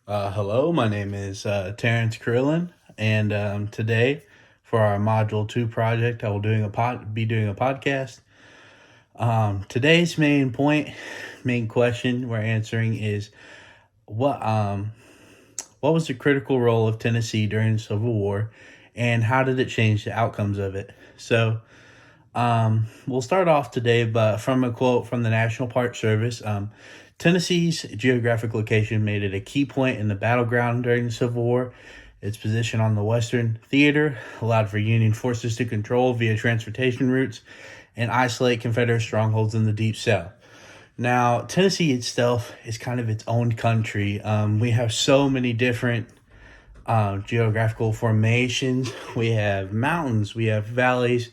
Hello, my name is Terrence Krillin, and today for our Module 2 project, I will be doing a podcast. Today's main question we're answering is what um, what was the critical role of Tennessee during the Civil War, and how did it change the outcomes of it? So we'll start off today, but from a quote from the National Park Service. Tennessee's geographic location made it a key point in the battleground during the Civil War. Its position on the Western Theater allowed for Union forces to control via transportation routes and isolate Confederate strongholds in the Deep South. Now, Tennessee itself is kind of its own country. We have so many different geographical formations. We have mountains, we have valleys,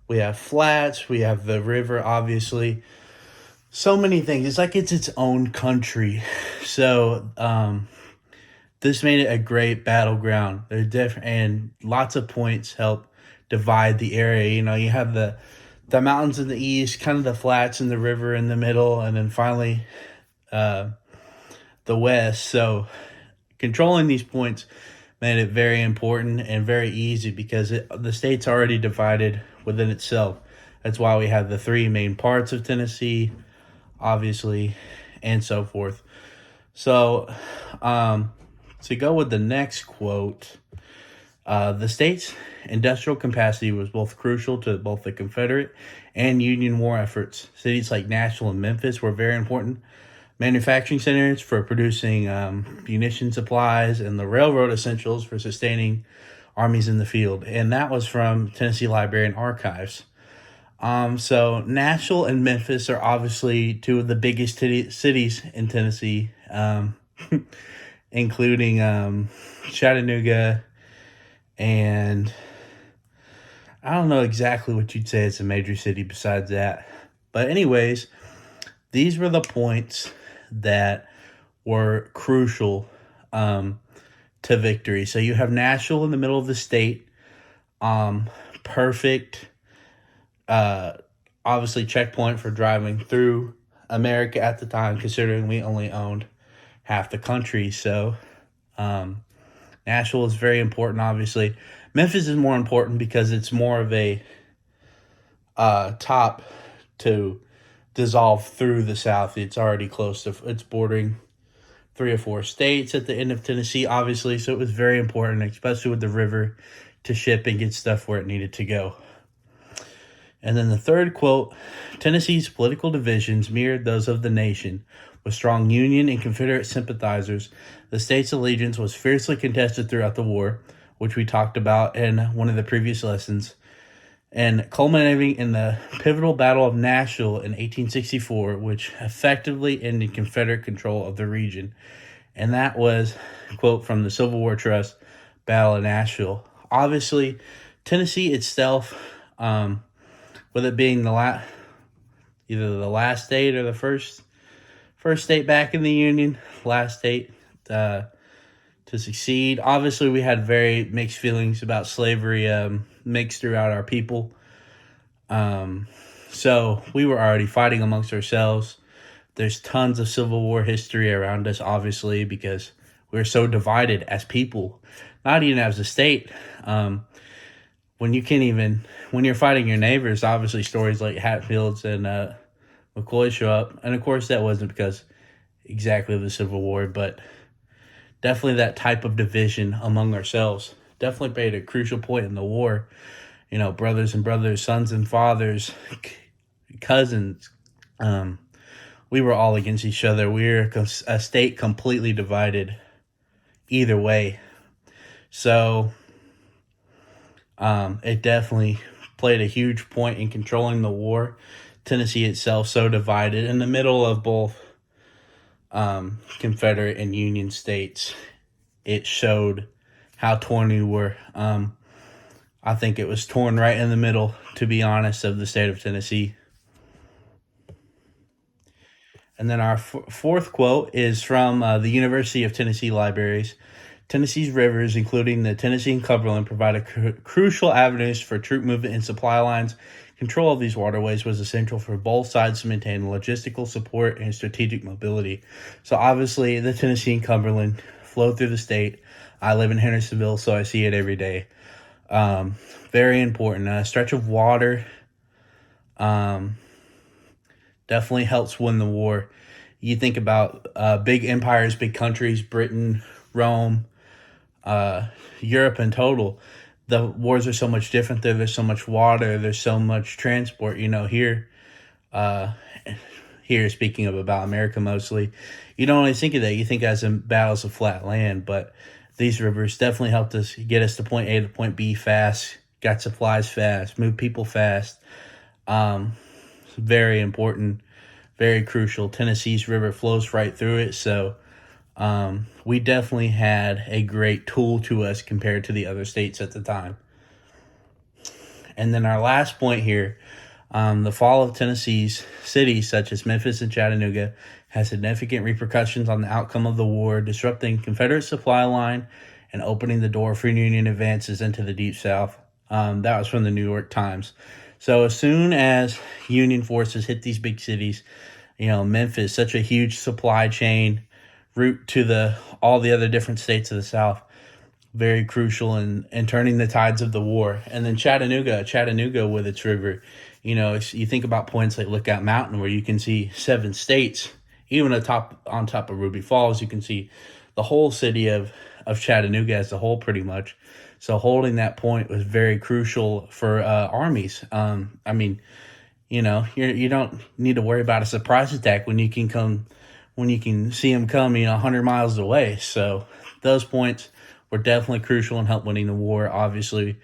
we have flats, we have the river, obviously. So many things. It's like it's its own country. So this made it a great battleground. They're different, and lots of points help divide the area. You know, you have the mountains in the east, kind of the flats and the river in the middle, and then finally the west. So controlling these points made it very important and very easy because the state's already divided within itself. That's why we have the three main parts of Tennessee, obviously, and so forth. So, to go with the next quote, the state's industrial capacity was both crucial to both the Confederate and Union war efforts. Cities like Nashville and Memphis were very important manufacturing centers for producing munition supplies and the railroad essentials for sustaining armies in the field. And that was from Tennessee Library and Archives. So Nashville and Memphis are obviously two of the biggest cities in Tennessee, including Chattanooga, and I don't know exactly what you'd say it's a major city besides that. But anyways, these were the points that were crucial to victory. So you have Nashville in the middle of the state, perfect obviously checkpoint for driving through America at the time, considering we only owned half the country. So Nashville is very important, obviously. Memphis is more important because it's more of a top to dissolve through the South. It's already close to, it's bordering 3 or 4 states at the end of Tennessee, obviously. So it was very important, especially with the river, to ship and get stuff where it needed to go. And then the third quote, Tennessee's political divisions mirrored those of the nation. With strong Union and Confederate sympathizers, the state's allegiance was fiercely contested throughout the war, which we talked about in one of the previous lessons, and culminating in the pivotal Battle of Nashville in 1864, which effectively ended Confederate control of the region. And that was, quote, from the Civil War Trust, Battle of Nashville. Obviously, Tennessee itself, with it being either the last state or the first state back in the Union, last state to succeed. Obviously, we had very mixed feelings about slavery mixed throughout our people. So we were already fighting amongst ourselves. There's tons of Civil War history around us, obviously, because we're so divided as people, not even as a state. When you're fighting your neighbors, obviously stories like Hatfields and McCoy show up. And of course that wasn't because exactly of the Civil War, but definitely that type of division among ourselves definitely played a crucial point in the war. You know, brothers and brothers, sons and fathers, cousins, we were all against each other. We were a state completely divided either way. So it definitely played a huge point in controlling the war. Tennessee itself so divided in the middle of both Confederate and Union states. It showed how torn we were. I think it was torn right in the middle, to be honest, of the state of Tennessee. And then our fourth quote is from the University of Tennessee Libraries. Tennessee's rivers, including the Tennessee and Cumberland, provide crucial avenues for troop movement and supply lines. Control of these waterways was essential for both sides to maintain logistical support and strategic mobility. So obviously the Tennessee and Cumberland flow through the state. I live in Hendersonville, so I see it every day. Very important. A stretch of water definitely helps win the war. You think about big empires, big countries, Britain, Rome, Europe in total. The wars are so much different there. There's so much water. There's so much transport. Here, speaking about America mostly, you don't always think of that. You think as in battles of flat land, but these rivers definitely helped us get us to point A to point B fast, got supplies fast, moved people fast. Very important, very crucial. Tennessee's river flows right through it, so we definitely had a great tool to us compared to the other states at the time. And then our last point here, the fall of Tennessee's cities such as Memphis and Chattanooga has significant repercussions on the outcome of the war, disrupting Confederate supply line and opening the door for Union advances into the Deep South. That was from the New York Times. So as soon as Union forces hit these big cities, Memphis, such a huge supply chain route to all the other different states of the South, very crucial in turning the tides of the war. And then Chattanooga with its river, you think about points like Lookout Mountain where you can see 7 states, even on top of Ruby Falls, you can see the whole city of Chattanooga as a whole pretty much. So holding that point was very crucial for armies. You don't need to worry about a surprise attack when you can see them come, 100 miles away. So those points were definitely crucial in help winning the war. Obviously,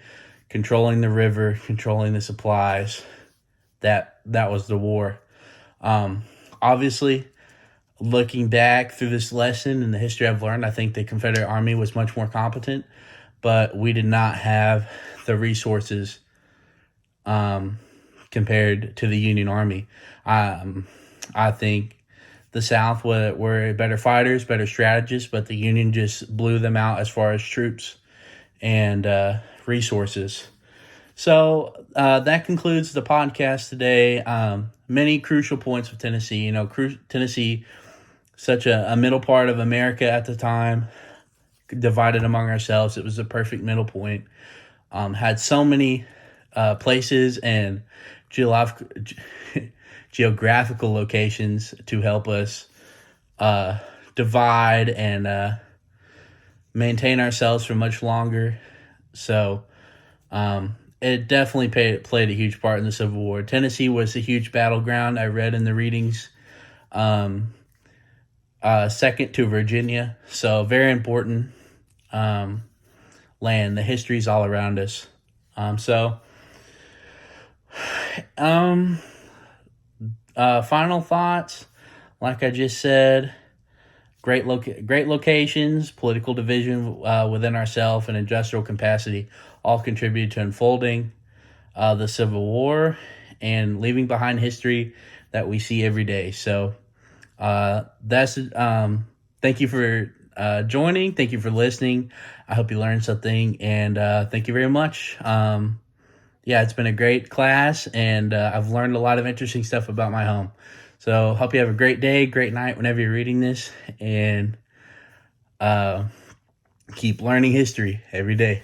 controlling the river, controlling the supplies, that was the war. Obviously, looking back through this lesson and the history I've learned, I think the Confederate Army was much more competent, but we did not have the resources compared to the Union Army. I think the South were better fighters, better strategists, but the Union just blew them out as far as troops and resources. So that concludes the podcast today. Many crucial points of Tennessee. Tennessee, such a middle part of America at the time, divided among ourselves. It was a perfect middle point. Had so many places and geographical locations to help us divide and maintain ourselves for much longer. So it definitely played a huge part in the Civil War. Tennessee was a huge battleground. I read in the readings, second to Virginia. So very important land. The history's all around us. Final thoughts, like I just said, great locations, political division within ourselves, and industrial capacity all contributed to unfolding the Civil War and leaving behind history that we see every day. So thank you for joining. Thank you for listening. I hope you learned something, and thank you very much. It's been a great class, and I've learned a lot of interesting stuff about my home. So hope you have a great day, great night whenever you're reading this, and keep learning history every day.